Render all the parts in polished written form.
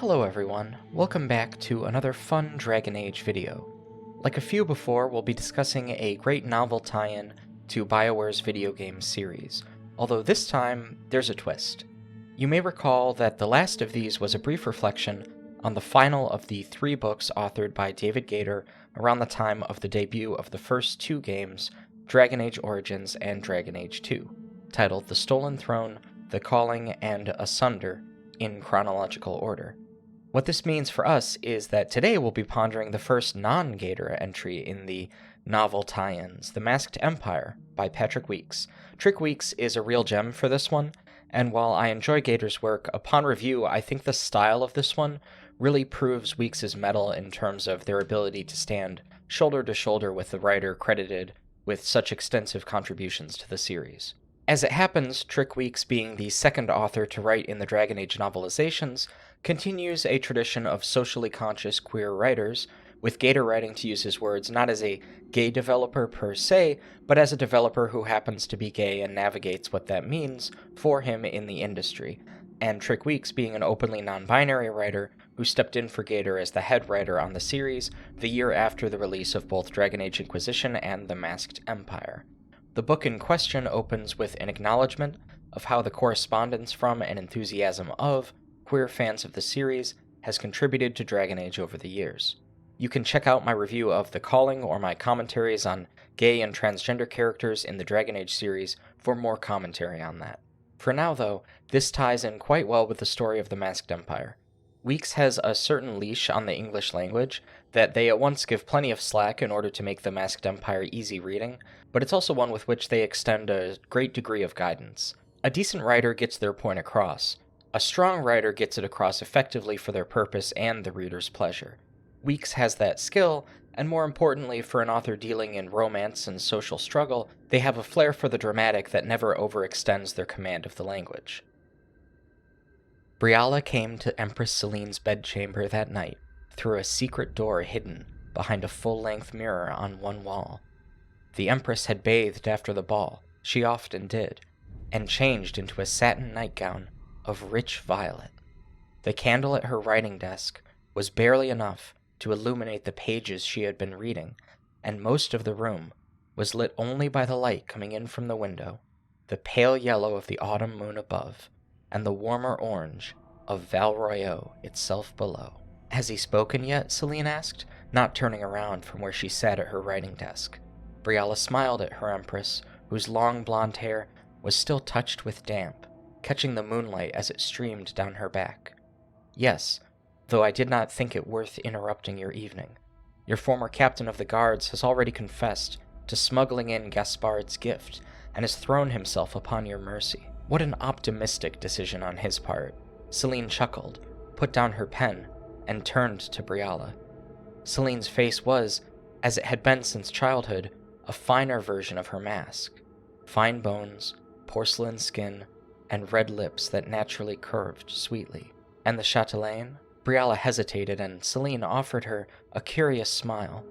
Hello everyone, welcome back to another fun Dragon Age video. Like a few before, we'll be discussing a great novel tie-in to BioWare's video game series, although this time there's a twist. You may recall that the last of these was a brief reflection on the final of the 3 books authored by David Gaider around the time of the debut of the first 2 games, Dragon Age Origins and Dragon Age 2, titled The Stolen Throne, The Calling, and Asunder, in chronological order. What this means for us is that today we'll be pondering the first non-Gaider entry in the novel tie-ins, The Masked Empire by Patrick Weekes. Trick Weekes is a real gem for this one, and while I enjoy Gaider's work, upon review I think the style of this one really proves Weekes' mettle in terms of their ability to stand shoulder to shoulder with the writer credited with such extensive contributions to the series. As it happens, Trick Weekes, being the second author to write in the Dragon Age novelizations, continues a tradition of socially conscious queer writers, with Gaider writing, to use his words, not as a gay developer per se, but as a developer who happens to be gay and navigates what that means for him in the industry, and Trick Weekes being an openly non-binary writer who stepped in for Gaider as the head writer on the series the year after the release of both Dragon Age Inquisition and The Masked Empire. The book in question opens with an acknowledgement of how the correspondence from and enthusiasm of queer fans of the series has contributed to Dragon Age over the years. You can check out my review of The Calling or my commentaries on gay and transgender characters in the Dragon Age series for more commentary on that. For now, though, this ties in quite well with the story of the Masked Empire. Weekes has a certain leash on the English language that they at once give plenty of slack in order to make the Masked Empire easy reading, but it's also one with which they extend a great degree of guidance. A decent writer gets their point across. A strong writer gets it across effectively for their purpose and the reader's pleasure. Weekes has that skill, and more importantly, for an author dealing in romance and social struggle, they have a flair for the dramatic that never overextends their command of the language. Briala came to Empress Celene's bedchamber that night through a secret door hidden behind a full-length mirror on one wall. The Empress had bathed after the ball, she often did, and changed into a satin nightgown of rich violet. The candle at her writing desk was barely enough to illuminate the pages she had been reading, and most of the room was lit only by the light coming in from the window, the pale yellow of the autumn moon above, and the warmer orange of Val Royeaux itself below. "Has he spoken yet?" Celene asked, not turning around from where she sat at her writing desk. Briala smiled at her Empress, whose long blonde hair was still touched with damp, catching the moonlight as it streamed down her back. "Yes, though I did not think it worth interrupting your evening. Your former captain of the guards has already confessed to smuggling in Gaspard's gift, and has thrown himself upon your mercy." What an optimistic decision on his part. Celene chuckled, put down her pen, and turned to Briala. Celene's face was, as it had been since childhood, a finer version of her mask. Fine bones, porcelain skin, and red lips that naturally curved sweetly. "And the chatelaine?" Briala hesitated, and Celene offered her a curious smile.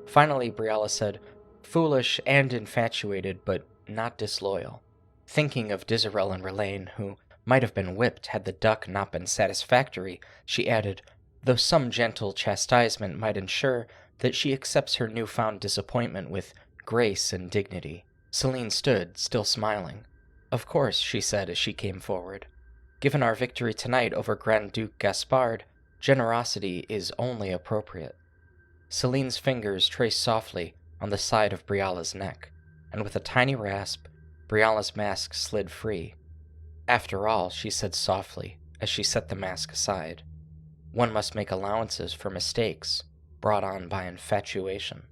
Finally, Briala said, "Foolish and infatuated, but not disloyal." Thinking of Dizarel and Relaine, who might have been whipped had the duck not been satisfactory, she added, though some gentle chastisement might ensure that she accepts her newfound disappointment with grace and dignity. Celene stood, still smiling. "Of course," she said as she came forward. "Given our victory tonight over Grand Duke Gaspard, generosity is only appropriate." Celene's fingers traced softly on the side of Briala's neck, and with a tiny rasp, Briala's mask slid free. "After all," she said softly as she set the mask aside, "one must make allowances for mistakes brought on by infatuation."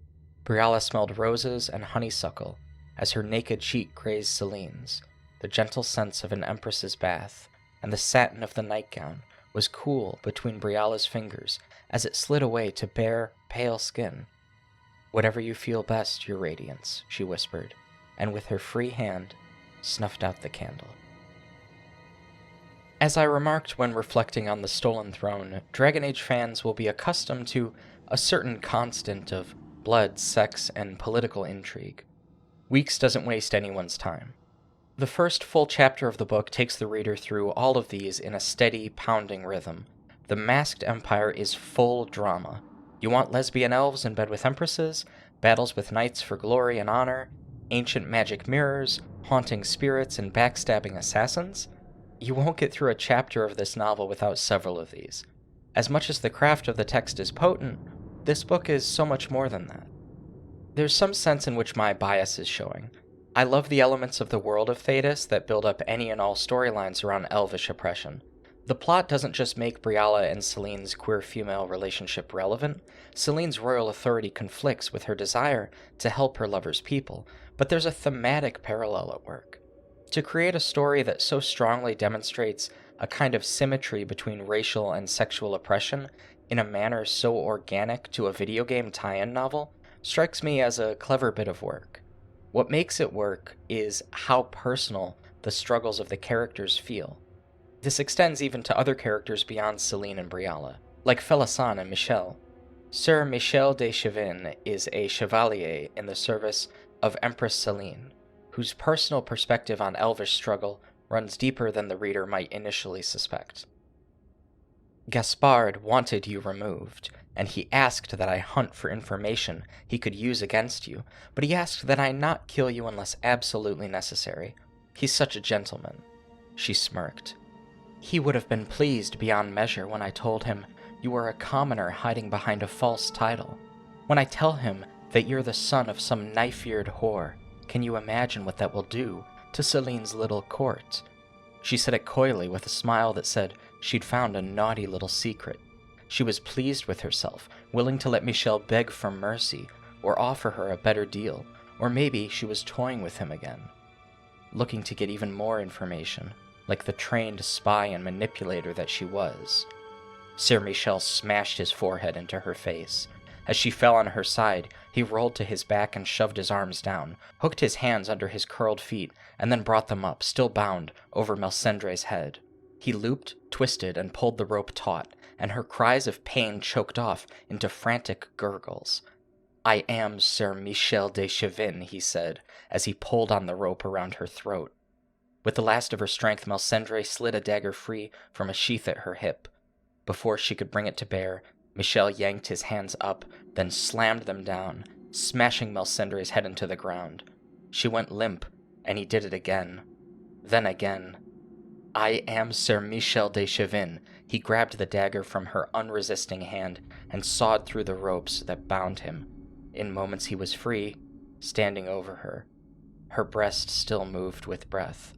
Briala smelled roses and honeysuckle as her naked cheek grazed Celene's. The gentle scents of an empress's bath and the satin of the nightgown was cool between Briala's fingers as it slid away to bare, pale skin. "Whatever you feel best, your radiance," she whispered, and with her free hand snuffed out the candle. As I remarked when reflecting on the Stolen Throne, Dragon Age fans will be accustomed to a certain constant of blood, sex, and political intrigue. Weekes doesn't waste anyone's time. The first full chapter of the book takes the reader through all of these in a steady, pounding rhythm, The Masked Empire is full drama. You want lesbian elves in bed with empresses, battles with knights for glory and honor, ancient magic mirrors, haunting spirits, and backstabbing assassins? You won't get through a chapter of this novel without several of these. As much as the craft of the text is potent, this book is so much more than that. There's some sense in which my bias is showing. I love the elements of the world of Thetis that build up any and all storylines around elvish oppression. The plot doesn't just make Briala and Celene's queer female relationship relevant. Celene's royal authority conflicts with her desire to help her lover's people, but there's a thematic parallel at work. To create a story that so strongly demonstrates a kind of symmetry between racial and sexual oppression in a manner so organic to a video game tie-in novel strikes me as a clever bit of work. What makes it work is how personal the struggles of the characters feel. This extends even to other characters beyond Celene and Briala, like Fesan and Michel. Sir Michel de Chevin is a chevalier in the service of Empress Celene, whose personal perspective on elvish struggle runs deeper than the reader might initially suspect. Gaspard wanted you removed, and he asked that I hunt for information he could use against you, but he asked that I not kill you unless absolutely necessary. He's such a gentleman. She smirked. He would have been pleased beyond measure when I told him you were a commoner hiding behind a false title. When I tell him that you're the son of some knife-eared whore, can you imagine what that will do to Celene's little court? She said it coyly with a smile that said she'd found a naughty little secret. She was pleased with herself, willing to let Michel beg for mercy or offer her a better deal, or maybe she was toying with him again, looking to get even more information, like the trained spy and manipulator that she was. Sir Michel smashed his forehead into her face. As she fell on her side, he rolled to his back and shoved his arms down, hooked his hands under his curled feet, and then brought them up, still bound, over Melisendre's head. He looped, twisted, and pulled the rope taut, and her cries of pain choked off into frantic gurgles. I am Sir Michel de Chevin, he said, as he pulled on the rope around her throat. With the last of her strength, Melisendre slid a dagger free from a sheath at her hip. Before she could bring it to bear, Michel yanked his hands up, then slammed them down, smashing Melisendre's head into the ground. She went limp, and he did it again. Then again. I am Sir Michel de Chevin. He grabbed the dagger from her unresisting hand and sawed through the ropes that bound him. In moments he was free, standing over her. Her breast still moved with breath.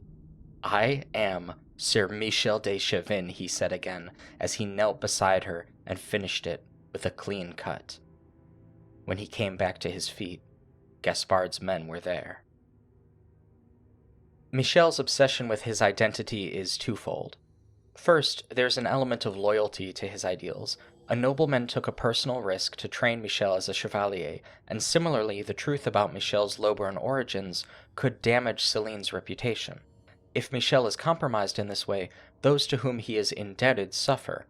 I am Sir Michel de Chevin, he said again, as he knelt beside her and finished it with a clean cut. When he came back to his feet, Gaspard's men were there. Michel's obsession with his identity is twofold. First, there's an element of loyalty to his ideals. A nobleman took a personal risk to train Michel as a chevalier, and similarly, the truth about Michel's low-born origins could damage Celene's reputation. If Michel is compromised in this way, those to whom he is indebted suffer.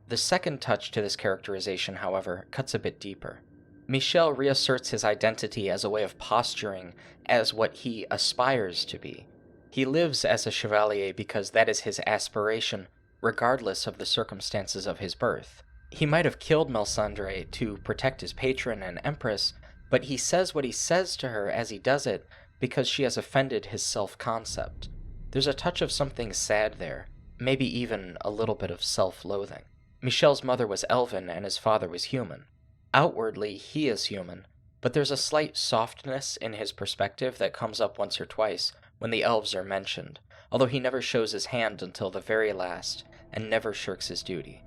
The second touch to this characterization, however, cuts a bit deeper. Michel reasserts his identity as a way of posturing as what he aspires to be. He lives as a chevalier because that is his aspiration, regardless of the circumstances of his birth. He might have killed Melisendre to protect his patron and Empress, but he says what he says to her as he does it because she has offended his self-concept. There's a touch of something sad there, maybe even a little bit of self-loathing. Michel's mother was elven and his father was human. Outwardly, he is human, but there's a slight softness in his perspective that comes up once or twice when the elves are mentioned, although he never shows his hand until the very last and never shirks his duty.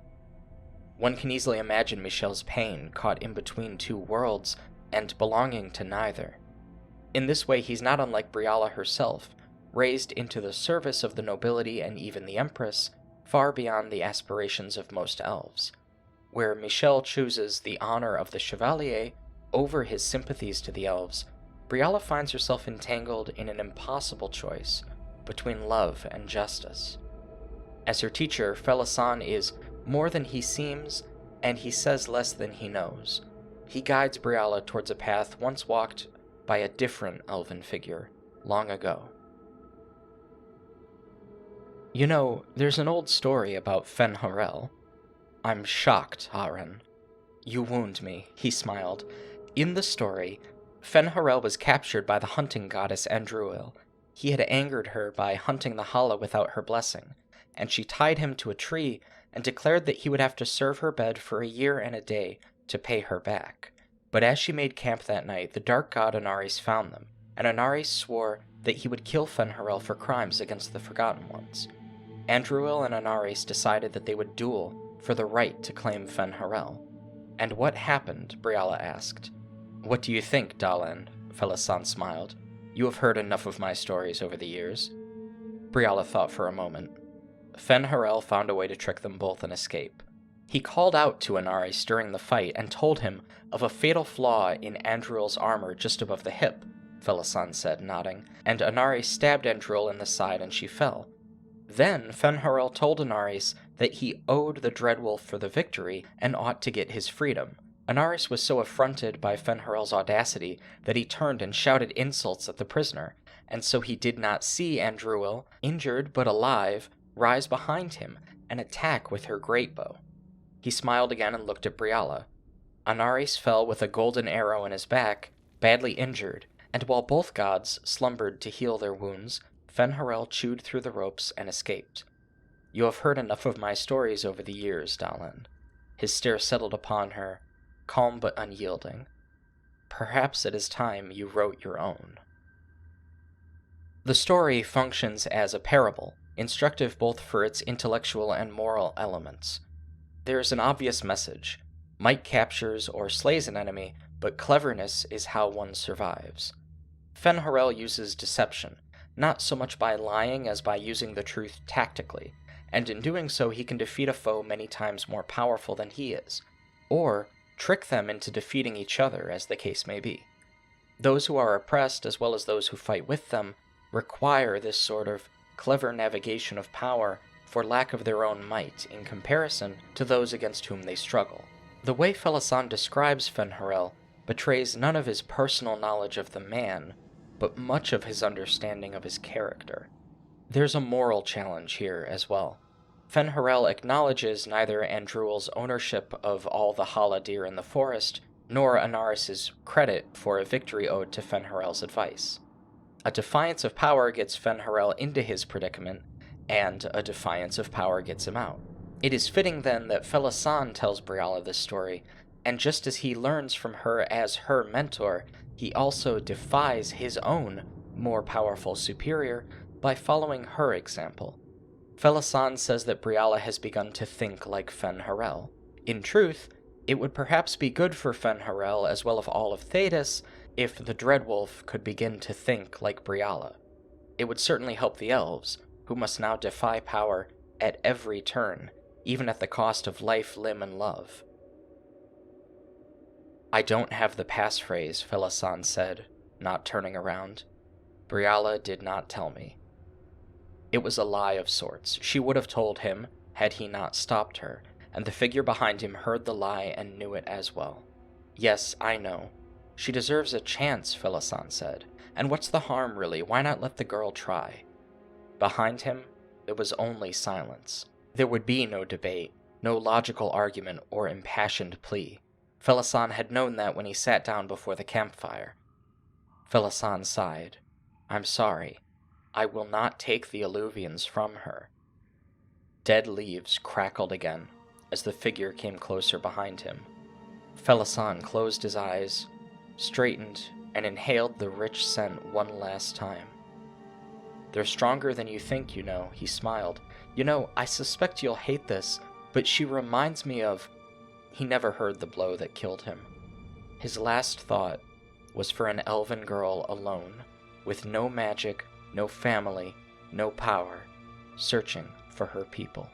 One can easily imagine Michel's pain caught in between two worlds and belonging to neither. In this way, he's not unlike Briala herself, raised into the service of the nobility and even the Empress, far beyond the aspirations of most elves. Where Michel chooses the honor of the chevalier over his sympathies to the elves, Briala finds herself entangled in an impossible choice between love and justice. As her teacher, Fesan is more than he seems, and he says less than he knows. He guides Briala towards a path once walked by a different elven figure long ago. You know, there's an old story about fen'harel. I'm shocked, Aren. You wound me, he smiled. In the story, fen'harel was captured by the hunting goddess Andruil. He had angered her by hunting the Hala without her blessing, and she tied him to a tree and declared that he would have to serve her bed for a year and a day to pay her back. But as she made camp that night, the dark god Anaris found them, and Anaris swore that he would kill fen'harel for crimes against the Forgotten Ones. Andruil and Anaris decided that they would duel for the right to claim fen'harel. And what happened? Briala asked. What do you think, Dalen? Fesan smiled. You have heard enough of my stories over the years. Briala thought for a moment. Fen'harel found a way to trick them both and escape. He called out to Anaris during the fight and told him of a fatal flaw in Andruil's armor just above the hip, Fesan said, nodding, and Anaris stabbed Andruil in the side and she fell. Then fen'harel told Anaris that he owed the Dreadwolf for the victory and ought to get his freedom. Anaris was so affronted by fen'harel's audacity that he turned and shouted insults at the prisoner, and so he did not see Andruil, injured but alive, rise behind him and attack with her great bow. He smiled again and looked at Briala. Anaris fell with a golden arrow in his back, badly injured, and while both gods slumbered to heal their wounds, fen'harel chewed through the ropes and escaped. You have heard enough of my stories over the years, Dalen. His stare settled upon her, calm but unyielding. Perhaps it is time you wrote your own. The story functions as a parable, instructive both for its intellectual and moral elements. There is an obvious message. Might captures or slays an enemy, but cleverness is how one survives. Fen'harel uses deception, not so much by lying as by using the truth tactically, and in doing so he can defeat a foe many times more powerful than he is, or trick them into defeating each other, as the case may be. Those who are oppressed, as well as those who fight with them, require this sort of clever navigation of power for lack of their own might in comparison to those against whom they struggle. The way Fesan describes fen'harel betrays none of his personal knowledge of the man, but much of his understanding of his character. There's a moral challenge here as well. Fen'harel acknowledges neither Andruil's ownership of all the Hala deer in the forest, nor Anaris's credit for a victory owed to fen'harel's advice. A defiance of power gets fen'harel into his predicament, and a defiance of power gets him out. It is fitting, then, that Fesan tells Briala this story, and just as he learns from her as her mentor, he also defies his own, more powerful superior, by following her example. Fesan says that Briala has begun to think like fen'harel. In truth, it would perhaps be good for fen'harel as well as all of Thedas if the Dreadwolf could begin to think like Briala. It would certainly help the elves, who must now defy power at every turn, even at the cost of life, limb, and love. I don't have the passphrase, Fesan said, not turning around. Briala did not tell me. It was a lie of sorts. She would have told him, had he not stopped her, and the figure behind him heard the lie and knew it as well. Yes, I know. She deserves a chance, Fesan said. And what's the harm, really? Why not let the girl try? Behind him, there was only silence. There would be no debate, no logical argument or impassioned plea. Fesan had known that when he sat down before the campfire. Fesan sighed. I'm sorry. I will not take the alluvians from her. Dead leaves crackled again as the figure came closer behind him. Fesan closed his eyes, straightened, and inhaled the rich scent one last time. They're stronger than you think, you know, he smiled. You know, I suspect you'll hate this, but she reminds me of... He never heard the blow that killed him. His last thought was for an elven girl alone, with no magic, no family, no power, searching for her people.